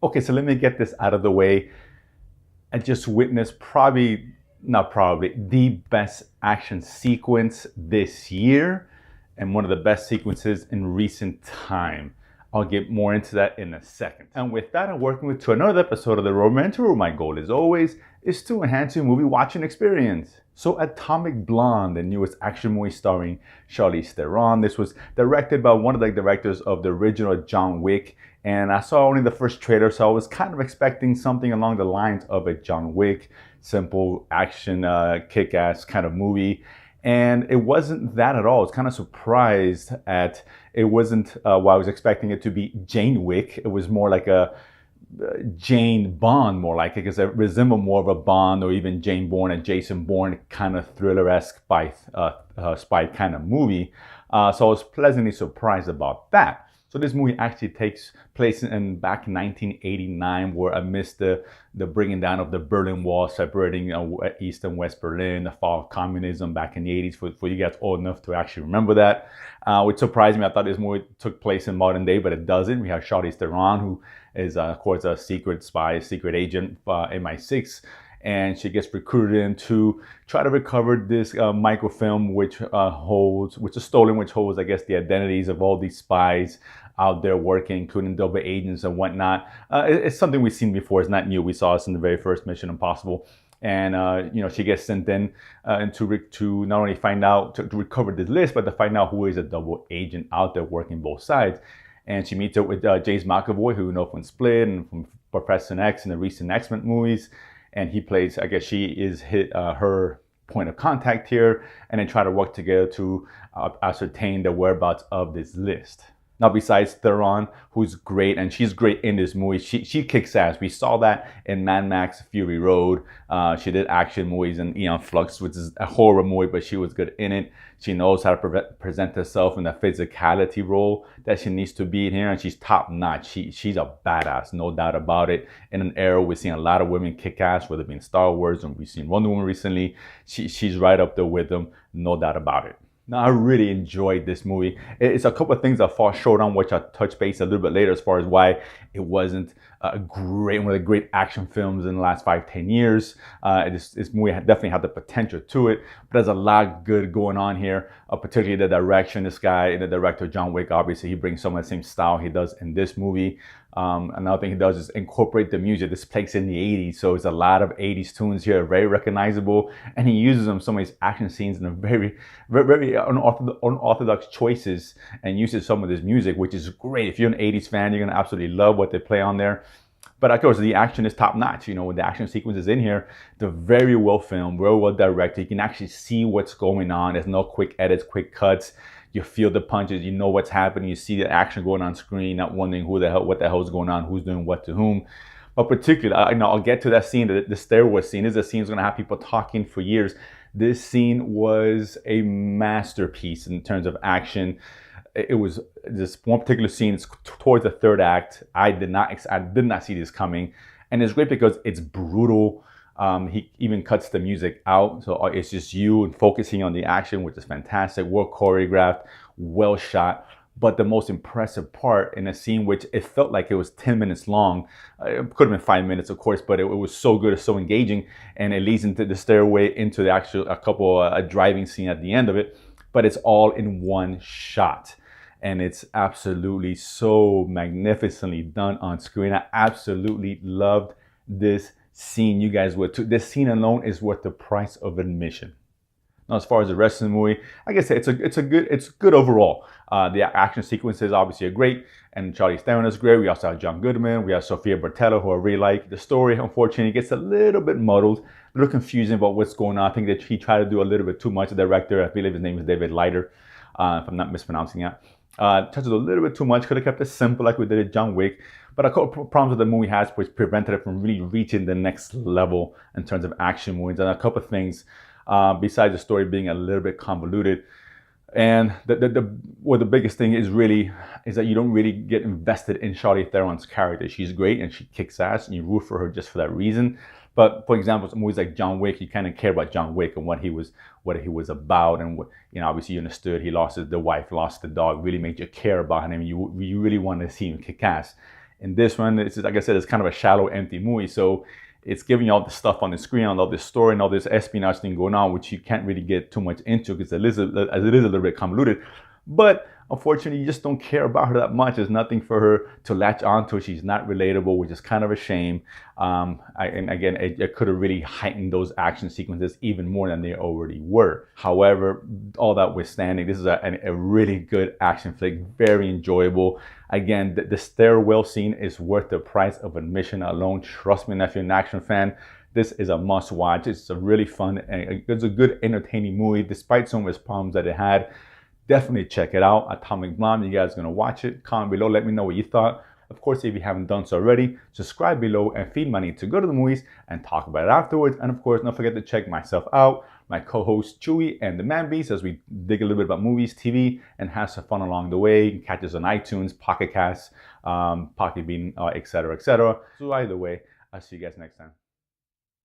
Okay, so let me get this out of the way. I just witnessed not probably, the best action sequence this year and one of the best sequences in recent time. I'll get more into that in a second. And with that, I'm working with to another episode of the Romantic Room. My goal, as always, is to enhance your movie watching experience. So Atomic Blonde, the newest action movie starring Charlize Theron. This was directed by one of the directors of the original John Wick. And I saw only the first trailer, so I was kind of expecting something along the lines of a John Wick, simple action, kick-ass kind of movie. And it wasn't that at all. I was kind of surprised at it wasn't what I was expecting it to be Jane Wick. It was more like a Jane Bond, more like it, because it resembled more of a Bond or even Jane Bourne and Jason Bourne kind of thriller-esque spy kind of movie. So I was pleasantly surprised about that. So this movie actually takes place back in 1989, where amidst the bringing down of the Berlin Wall, separating East and West Berlin, the fall of communism back in the 80s, for you guys old enough to actually remember that, which surprised me. I thought this movie took place in modern day, but it doesn't. We have Charlize Theron, who is, of course, a secret spy, secret agent, MI6. And she gets recruited in to try to recover this microfilm, which is stolen, which holds, I guess, the identities of all these spies out there working, including double agents and whatnot. It's something we've seen before. It's not new. We saw this in the very first Mission Impossible. And she gets sent in to not only find out to recover this list, but to find out who is a double agent out there working both sides. And she meets up with James McAvoy, who we know from Split and from Professor X and the recent X-Men movies. And he plays, I guess she is her point of contact here, and then try to work together to ascertain the whereabouts of this list. Now, besides Theron, who's great, and she's great in this movie, she kicks ass. We saw that in Mad Max Fury Road. She did action movies in Aeon Flux, which is a horror movie, but she was good in it. She knows how to present herself in the physicality role that she needs to be in here, and she's top notch. She's a badass, no doubt about it. In an era we're seeing a lot of women kick ass, whether it be in Star Wars, and we've seen Wonder Woman recently. She's right up there with them, no doubt about it. Now, I really enjoyed this movie. It's a couple of things that fall short on, which I'll touch base a little bit later as far as why it wasn't one of the great action films in the last 5-10 years. This movie definitely had the potential to it, but there's a lot good going on here, particularly the direction. This guy, the director, John Wick, obviously, he brings some of the same style he does in this movie. Another thing he does is incorporate the music. This takes in the 80s, so it's a lot of 80s tunes here, very recognizable, and he uses them in some of his action scenes in a very, very, very unorthodox choices, and uses some of this music, which is great. If you're an 80s fan, you're gonna absolutely love what they play on there. But of course, the action is top notch. With the action sequences in here, they're very well filmed, very well directed. You can actually see what's going on. There's no quick edits, quick cuts. You feel the punches, you know what's happening, you see the action going on screen, not wondering what the hell is going on, who's doing what to whom. But particularly, I'll get to that scene, the stairway scene. This is a scene that's going to have people talking for years. This scene was a masterpiece in terms of action. It was this one particular scene towards the third act. I did not see this coming, and it's great because it's brutal. He even cuts the music out, so it's just you and focusing on the action, which is fantastic. Well choreographed, well shot. But the most impressive part in a scene, which it felt like it was 10 minutes long, it could have been 5 minutes, of course, but it was so good, so engaging, and it leads into the stairway into a driving scene at the end of it. But it's all in one shot, and it's absolutely so magnificently done on screen. I absolutely loved this scene. You guys would too. This scene alone is worth the price of admission. Now, as far as the rest of the movie, like I said, it's good overall. The action sequences obviously are great, and Charlize Theron is great. We also have John Goodman, we have Sofia Boutella, who I really like. The story, unfortunately, gets a little bit muddled, a little confusing about what's going on. I think that he tried to do a little bit too much. The director, I believe his name is David Leiter, if I'm not mispronouncing that. Tried to do a little bit too much. Could have kept it simple like we did at John Wick. But a couple of problems that the movie has, which prevented it from really reaching the next level in terms of action movies. And a couple of things, besides the story being a little bit convoluted. And the biggest thing is that you don't really get invested in Charlize Theron's character. She's great and she kicks ass, and you root for her just for that reason. But for example, some movies like John Wick, you kind of care about John Wick and what he was about, and obviously you understood he lost the wife, lost the dog, really made you care about him. You really wanted to see him kick ass. In this one, it's like I said, it's kind of a shallow, empty movie. So it's giving you all the stuff on the screen, all this story and all this espionage thing going on, which you can't really get too much into because it is a little bit convoluted. But unfortunately, you just don't care about her that much. There's nothing for her to latch onto. She's not relatable, which is kind of a shame. And again, it could have really heightened those action sequences even more than they already were. However, all that withstanding, this is a really good action flick, very enjoyable. Again, the stairwell scene is worth the price of admission alone. Trust me, if you're an action fan, this is a must watch. It's a really fun, it's a good entertaining movie despite some of its problems that it had. Definitely check it out. Atomic Blonde. You guys are going to watch it. Comment below. Let me know what you thought. Of course, if you haven't done so already, subscribe below and feed money to go to the movies and talk about it afterwards. And of course, don't forget to check myself out, my co-host Chewy and the Man Beast as we dig a little bit about movies, TV, and have some fun along the way. You can catch us on iTunes, Pocket Casts, Pocket Bean, etc., etc. So either way, I'll see you guys next time.